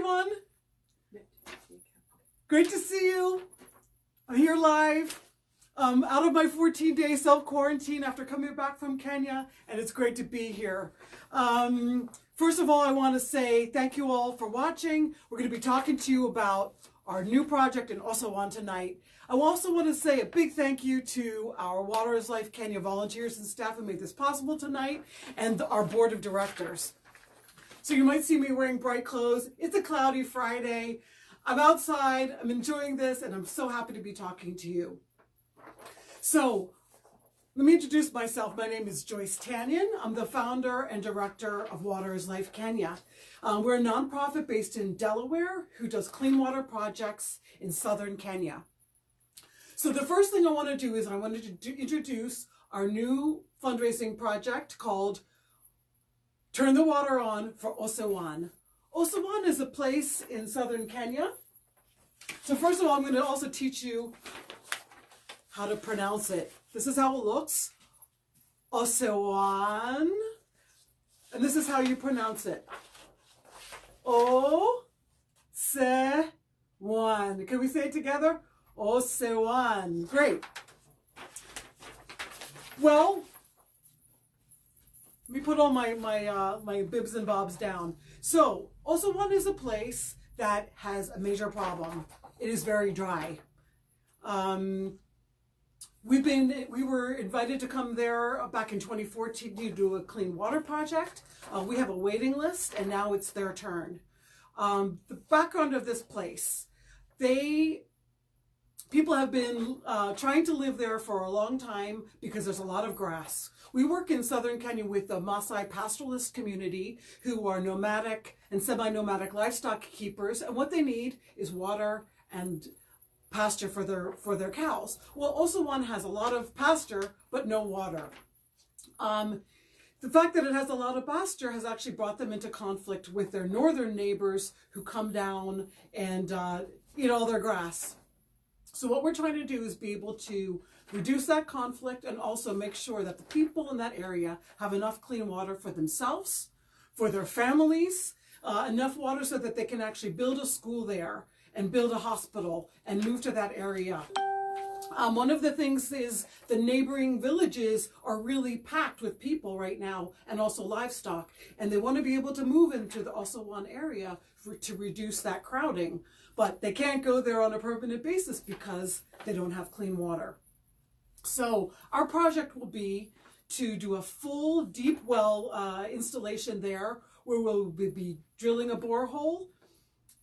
everyone. Great to see you. I'm here live out of my 14-day self-quarantine after coming back from Kenya, and it's great to be here. First of all, I want to say thank you all for watching. We're going to be talking to you about our new project and also on tonight. I also want to say a big thank you to our Water is Life Kenya volunteers and staff who made this possible tonight, and our board of directors. So you might see me wearing bright clothes. It's a cloudy Friday. I'm outside, I'm enjoying this, and I'm so happy to be talking to you. So let me introduce myself. My name is Joyce Tanyan. I'm the founder and director of Water is Life Kenya. We're a nonprofit based in Delaware who does clean water projects in southern Kenya. So the first thing I want to do is I wanted to introduce our new fundraising project called Turn the Water On for Osewan. Osewan is a place in southern Kenya. So first of all, I'm going to also teach you how to pronounce it. This is how it looks. Osewan. And this is how you pronounce it. O-se-wan. Can we say it together? Osewan. Great. Well, let me put all my bibs and bobs down. So, Osewan is a place that has a major problem. It is very dry. We were invited to come there back in 2014 to do a clean water project. We have a waiting list, and now it's their turn. The background of this place, people have been trying to live there for a long time because there's a lot of grass. We work in southern Kenya with the Maasai pastoralist community who are nomadic and semi-nomadic livestock keepers, and what they need is water and pasture for their cows. Well, Osewan has a lot of pasture, but no water. The fact that it has a lot of pasture has actually brought them into conflict with their northern neighbors who come down and eat all their grass. So what we're trying to do is be able to reduce that conflict and also make sure that the people in that area have enough clean water for themselves, for their families, enough water so that they can actually build a school there and build a hospital and move to that area. One of the things is the neighboring villages are really packed with people right now and also livestock, and they want to be able to move into the Osewan area to reduce that crowding. But they can't go there on a permanent basis because they don't have clean water. So our project will be to do a full deep well installation there where we'll be drilling a borehole,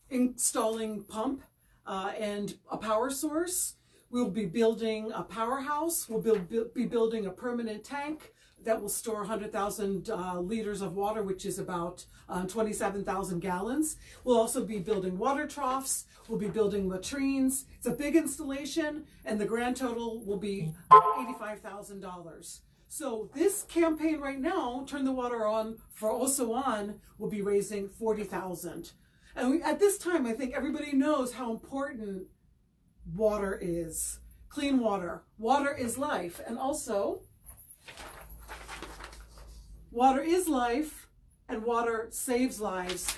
installing pump and a power source. We'll be building a powerhouse. We'll be building a permanent tank that will store 100,000 liters of water, which is about 27,000 gallons. We'll also be building water troughs. We'll be building latrines. It's a big installation, and the grand total will be $85,000. So this campaign right now, Turn the Water On for Osewan, will be raising $40,000. And at this time, I think everybody knows how important water is. Clean water. Water is life. And also, water is life, and water saves lives.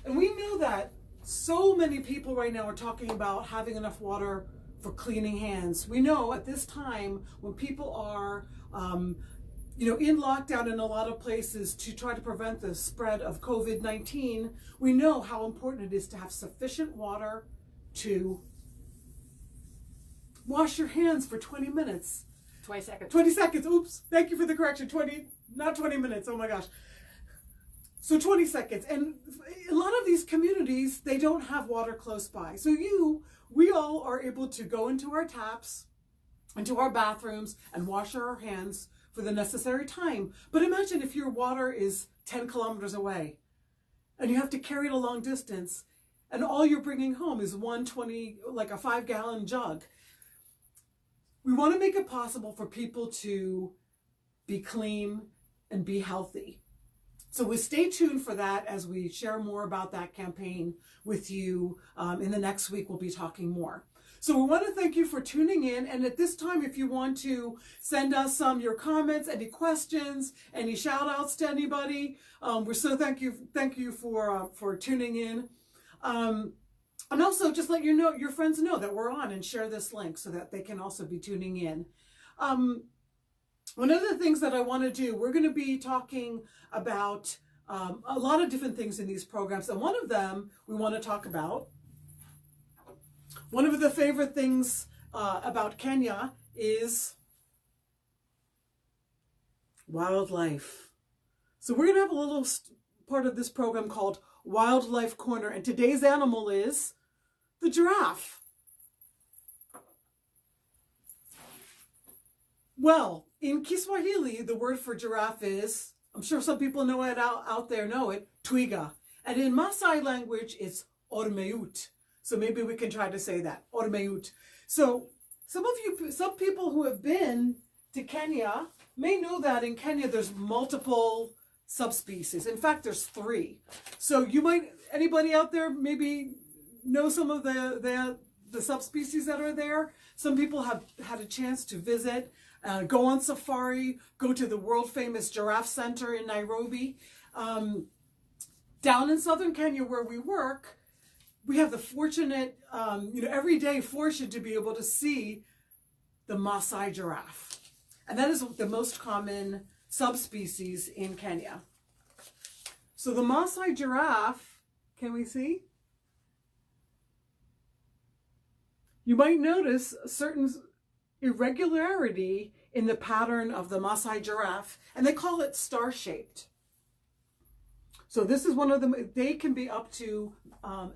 And we know that so many people right now are talking about having enough water for cleaning hands. We know at this time when people are in lockdown in a lot of places to try to prevent the spread of COVID-19, we know how important it is to have sufficient water to wash your hands for 20 minutes. 20 seconds. 20 seconds. Oops. Thank you for the correction. Not 20 minutes. Oh my gosh. So 20 seconds. And a lot of these communities, they don't have water close by. So we all are able to go into our taps, into our bathrooms, and wash our hands for the necessary time. But imagine if your water is 10 kilometers away and you have to carry it a long distance and all you're bringing home is like a 5-gallon jug. We want to make it possible for people to be clean and be healthy. So we stay tuned for that as we share more about that campaign with you. In the next week, we'll be talking more. So we want to thank you for tuning in. And at this time, if you want to send us your comments, any questions, any shout outs to anybody, we're so thank you for tuning in. And also just let your friends know that we're on, and share this link so that they can also be tuning in. One of the things that I want to do, we're going to be talking about a lot of different things in these programs. And one of them we want to talk about, one of the favorite things about Kenya is wildlife. So we're going to have a little part of this program called Wildlife Corner. And today's animal is the giraffe. Well, in Kiswahili, the word for giraffe is, I'm sure some people know it out there know it, twiga. And in Maasai language, it's ormeut. So maybe we can try to say that, ormeut. So some people who have been to Kenya may know that in Kenya there's multiple subspecies. In fact, there's 3. So anybody out there maybe know some of the subspecies that are there? Some people have had a chance to visit, go on safari, go to the world famous Giraffe Center in Nairobi. Down in southern Kenya where we work, we have the fortunate, everyday fortune to be able to see the Maasai giraffe. And that is the most common subspecies in Kenya. So the Maasai giraffe, can we see? You might notice a certain irregularity in the pattern of the Maasai giraffe, and they call it star-shaped. So this is one of them. They can be up to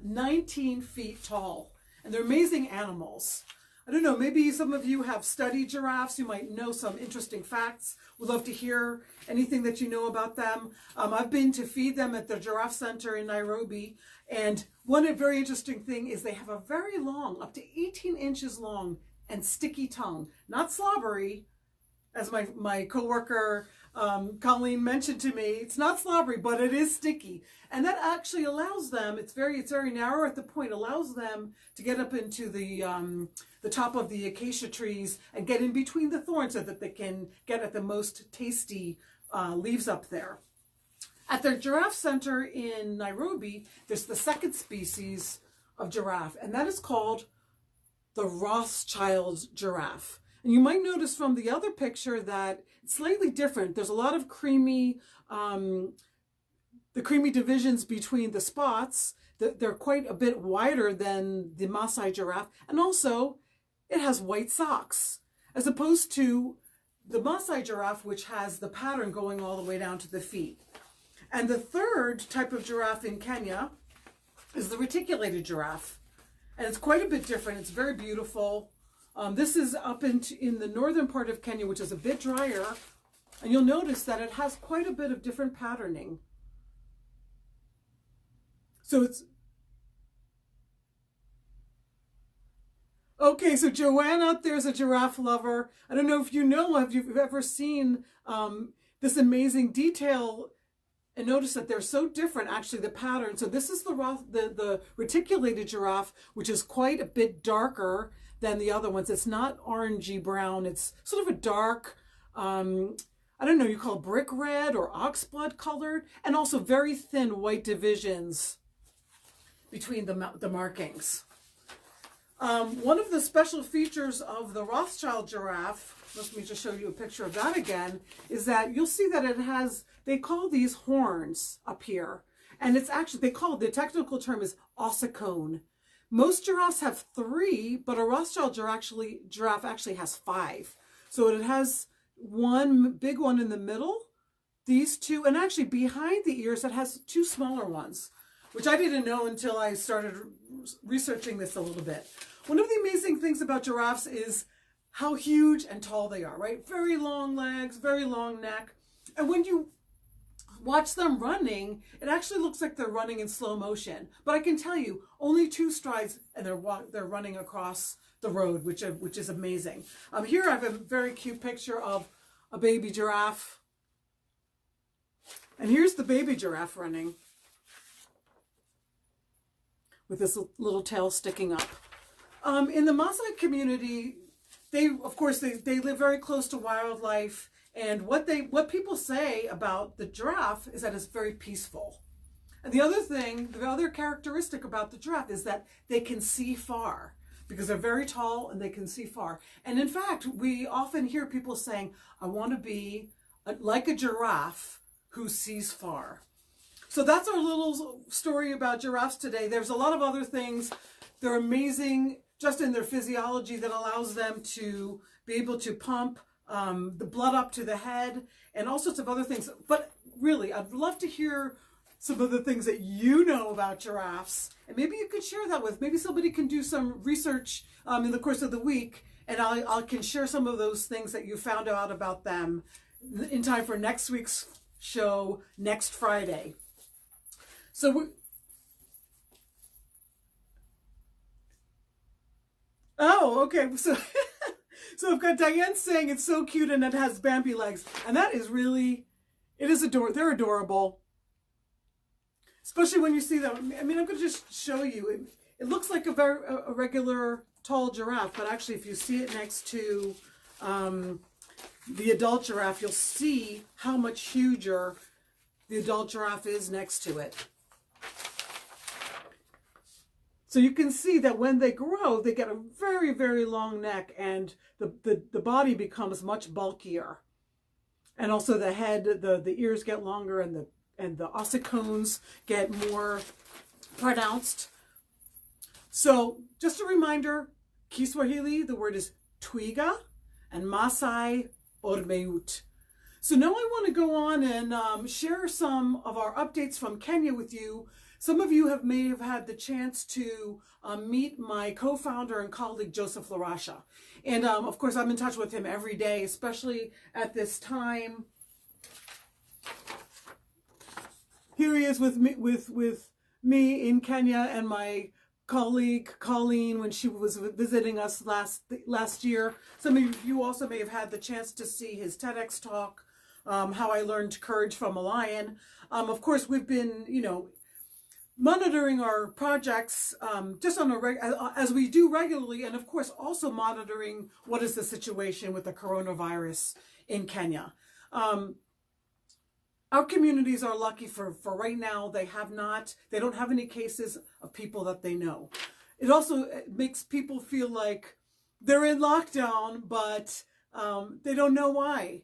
19 feet tall, and they're amazing animals. I don't know, maybe some of you have studied giraffes. You might know some interesting facts. We'd love to hear anything that you know about them. I've been to feed them at the Giraffe Center in Nairobi. And one very interesting thing is they have a very long, up to 18 inches long and sticky tongue. Not slobbery, as my coworker Colleen mentioned to me. It's not slobbery, but it is sticky. And that actually allows them, it's very narrow at the point, allows them to get up into the top of the acacia trees and get in between the thorns so that they can get at the most tasty leaves up there. At the Giraffe Center in Nairobi, there's the second species of giraffe, and that is called the Rothschild giraffe. And you might notice from the other picture that it's slightly different. There's a lot of creamy, the creamy divisions between the spots. They're quite a bit wider than the Maasai giraffe. And also, it has white socks, as opposed to the Maasai giraffe, which has the pattern going all the way down to the feet. And the third type of giraffe in Kenya is the reticulated giraffe. And it's quite a bit different. It's very beautiful. This is up in the northern part of Kenya, which is a bit drier. And you'll notice that it has quite a bit of different patterning. So it's... Okay, so Joanne out there is a giraffe lover. I don't know if you know, if you've ever seen this amazing detail and notice that they're so different, actually, the pattern. So this is the reticulated giraffe, which is quite a bit darker than the other ones. It's not orangey brown. It's sort of a dark, I don't know, you call it brick red or oxblood colored, and also very thin white divisions between the markings. One of the special features of the Rothschild giraffe, let me just show you a picture of that again, is that you'll see that it has, they call these horns up here. And it's actually, the technical term is ossicone. Most giraffes have 3, but a Rothschild giraffe actually has 5. So it has one big one in the middle, these 2, and actually behind the ears it has 2 smaller ones, which I didn't know until I started researching this a little bit. One of the amazing things about giraffes is how huge and tall they are, right? Very long legs, very long neck. And when you watch them running, it actually looks like they're running in slow motion. But I can tell you, only 2 strides and they're running across the road, which is amazing. Here I have a very cute picture of a baby giraffe. And here's the baby giraffe running with this little tail sticking up. In the Maasai community, they live very close to wildlife, and what people say about the giraffe is that it's very peaceful. And the other thing, the other characteristic about the giraffe is that they can see far because they're very tall and they can see far. And in fact, we often hear people saying, I want to be like a giraffe who sees far. So that's our little story about giraffes today. There's a lot of other things. They're amazing just in their physiology that allows them to be able to pump the blood up to the head and all sorts of other things. But really, I'd love to hear some of the things that you know about giraffes. And maybe you could share that with, maybe somebody can do some research in the course of the week, and I can share some of those things that you found out about them in time for next week's show next Friday. So oh, okay. So I've got Diane saying it's so cute and it has Bambi legs. And that is really, it is adorable. They're adorable. Especially when you see them. I mean, I'm going to just show you. It looks like a regular tall giraffe, but actually if you see it next to the adult giraffe, you'll see how much huger the adult giraffe is next to it. So you can see that when they grow, they get a very, very long neck, and the body becomes much bulkier. And also the head, the ears get longer, and the ossicones get more pronounced. So just a reminder, Kiswahili, the word is twiga, and Masai, ormeut. So now I want to go on and share some of our updates from Kenya with you. Some of you may have had the chance to meet my co-founder and colleague, Joseph Larasha. And of course, I'm in touch with him every day, especially at this time. Here he is with me in Kenya, and my colleague Colleen when she was visiting us last year. Some of you also may have had the chance to see his TEDx talk, How I Learned Courage from a Lion. Of course, we've been, monitoring our projects just on as we do regularly, and of course also monitoring what is the situation with the coronavirus in Kenya. Our communities are lucky for right now. They don't have any cases of people that they know. It also makes people feel like they're in lockdown, but they don't know why.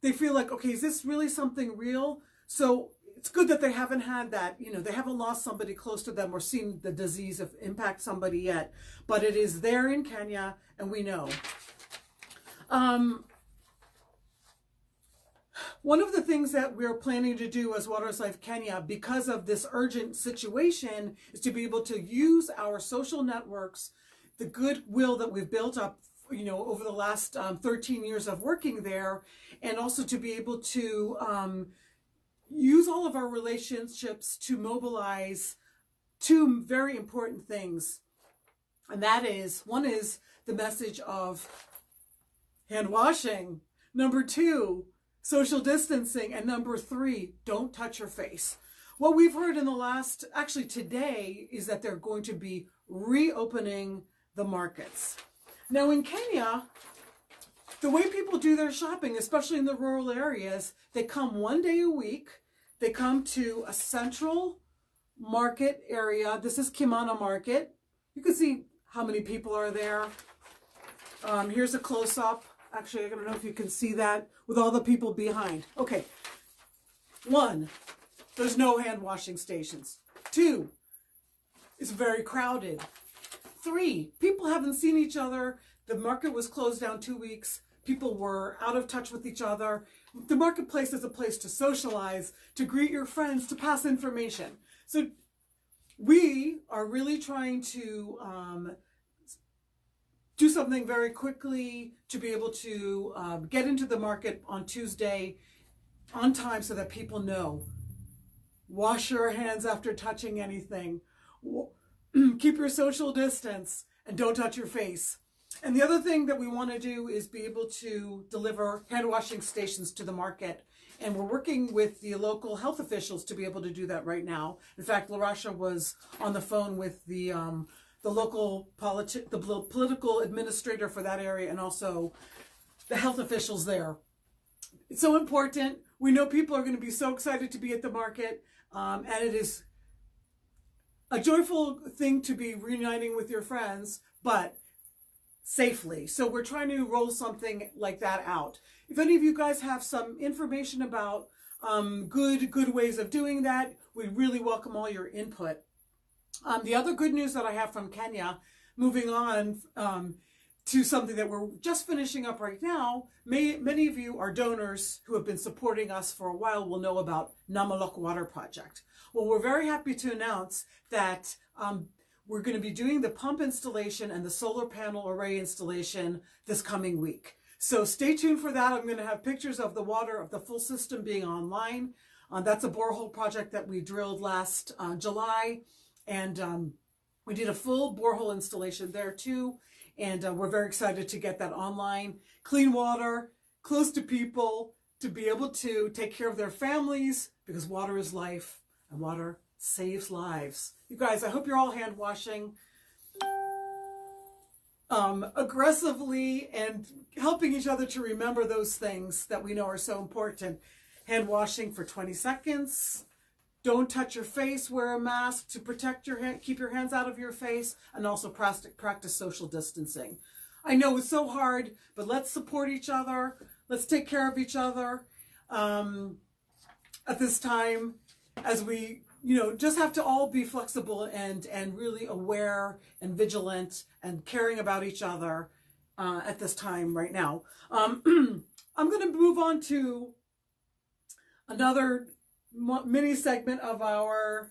They feel like, okay, is this really something real? So it's good that they haven't had that, they haven't lost somebody close to them or seen the disease impact somebody yet, but it is there in Kenya, and we know. One of the things that we're planning to do as Waters Life Kenya, because of this urgent situation, is to be able to use our social networks, the goodwill that we've built up, over the last 13 years of working there, and also to be able to use all of our relationships to mobilize two very important things. And that is, one is the message of hand washing. Number 2, social distancing. And number 3, don't touch your face. What we've heard in actually today, is that they're going to be reopening the markets. Now in Kenya, the way people do their shopping, especially in the rural areas, they come one day a week. They come to a central market area. This is Kimana Market. You can see how many people are there. Here's a close-up. Actually, I don't know if you can see that with all the people behind. Okay. 1, there's no hand washing stations. 2, it's very crowded. 3, people haven't seen each other. The market was closed down 2 weeks. People were out of touch with each other. The marketplace is a place to socialize, to greet your friends, to pass information. So we are really trying to do something very quickly to be able to get into the market on Tuesday on time so that people know. Wash your hands after touching anything. Keep your social distance and don't touch your face. And the other thing that we want to do is be able to deliver hand washing stations to the market. And we're working with the local health officials to be able to do that right now. In fact, Larasha was on the phone with the local political administrator for that area, and also the health officials there. It's so important. We know people are going to be so excited to be at the market, and it is a joyful thing to be reuniting with your friends, but safely. So we're trying to roll something like that out. If any of you guys have some information about good ways of doing that, we really welcome all your input. The other good news that I have from Kenya, moving on to something that we're just finishing up right now, many of you are donors who have been supporting us for a while will know about Namalok Water Project. Well, we're very happy to announce that we're going to be doing the pump installation and the solar panel array installation this coming week. So stay tuned for that. I'm going to have pictures of the water, of the full system being online. That's a borehole project that we drilled last July. And we did a full borehole installation there too. And we're very excited to get that online. Clean water, close to people, to be able to take care of their families, because water is life and water saves lives. You guys, I hope you're all hand washing aggressively and helping each other to remember those things that we know are so important. Hand washing for 20 seconds. Don't touch your face. Wear a mask to protect your hand. Keep your hands out of your face, and also practice social distancing. I know it's so hard, but let's support each other. Let's take care of each other at this time, as we, just have to all be flexible and really aware and vigilant and caring about each other at this time right now. I'm going to move on to another mini segment of my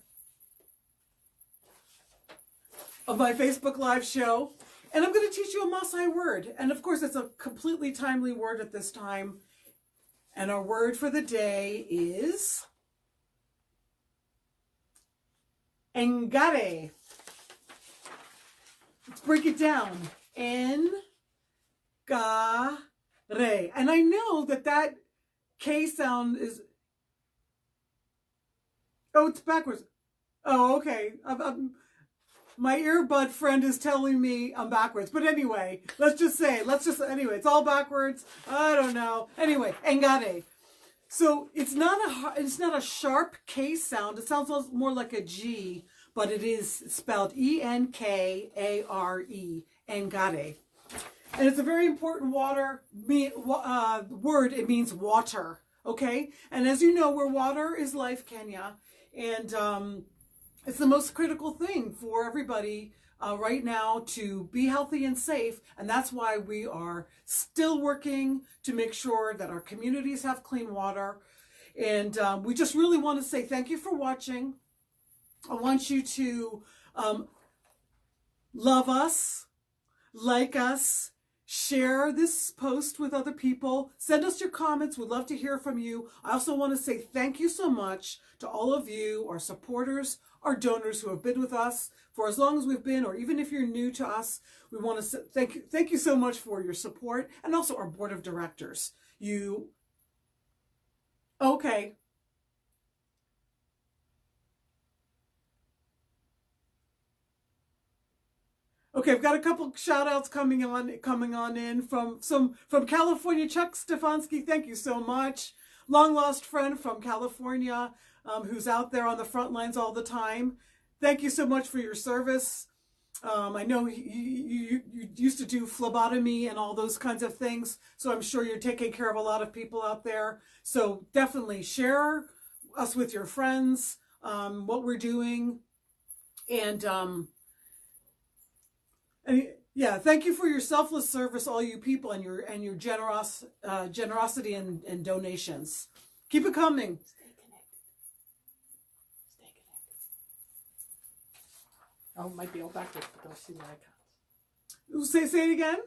Facebook Live show, and I'm going to teach you a Maasai word, and of course it's a completely timely word at this time, and our word for the day is engare. Let's break it down. Engare. And I know that K sound is, oh, it's backwards. Oh, okay. My earbud friend is telling me I'm backwards. But anyway, anyway, it's all backwards. I don't know. Anyway, engare. So it's not a sharp K sound. It sounds more like a G, but it is spelled E-N-K-A-R-E, engare. And it's a very important word. It means water, okay? And as you know, water is life, Kenya. And it's the most critical thing for everybody right now to be healthy and safe. And that's why we are still working to make sure that our communities have clean water. And we just really want to say thank you for watching. I want you to love us, like us, share this post with other people, send us your comments. We'd love to hear from you. I also want to say thank you so much to all of you, our supporters, our donors who have been with us for as long as we've been, or even if you're new to us. We want to say thank you so much for your support, and also our board of directors. Okay. Okay, I've got a couple shout outs coming on in from California. Chuck Stefanski, thank you so much. Long lost friend from California, who's out there on the front lines all the time. Thank you so much for your service. I know you used to do phlebotomy and all those kinds of things, so I'm sure you're taking care of a lot of people out there. So definitely share us with your friends, what we're doing, and yeah, thank you for your selfless service, all you people, and your generosity and donations. Keep it coming. Stay connected. Stay connected. Oh, it might be all backwards, but they'll see the icons. Say it again.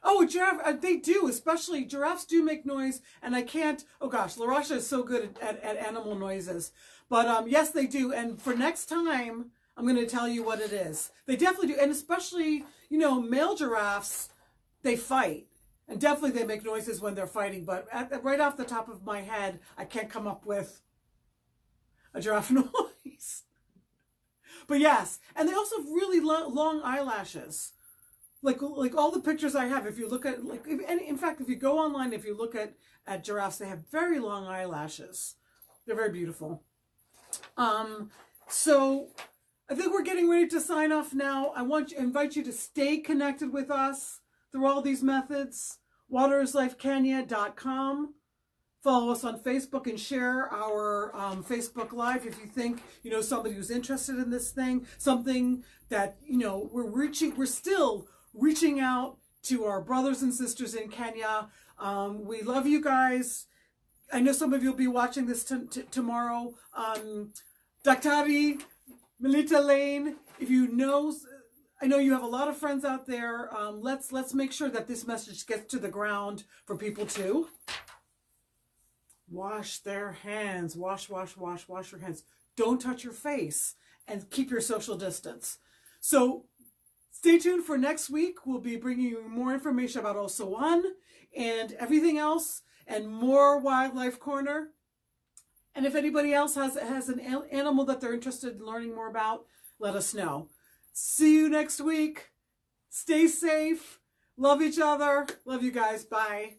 Oh, giraffe, they do, especially giraffes do make noise, and I can't, oh gosh, Larasha is so good at animal noises. But yes, they do, and for next time, I'm going to tell you what it is. They definitely do. And especially, male giraffes, they fight. And definitely they make noises when they're fighting. But right off the top of my head, I can't come up with a giraffe noise. But yes. And they also have really long eyelashes. Like all the pictures I have, if you look at, in fact, if you go online, if you look at giraffes, they have very long eyelashes. They're very beautiful. So I think we're getting ready to sign off now. I invite you to stay connected with us through all these methods. waterslifekenya.com. Follow us on Facebook and share our Facebook Live if you think, somebody who's interested in this thing, something that, we're still reaching out to our brothers and sisters in Kenya. We love you guys. I know some of you will be watching this tomorrow. Daktari Melita Lane, I know you have a lot of friends out there. Let's make sure that this message gets to the ground for people too. Wash their hands. Wash your hands. Don't touch your face and keep your social distance. So stay tuned for next week. We'll be bringing you more information about OSO1 and everything else and more Wildlife Corner. And if anybody else has an animal that they're interested in learning more about, let us know. See you next week. Stay safe. Love each other. Love you guys. Bye.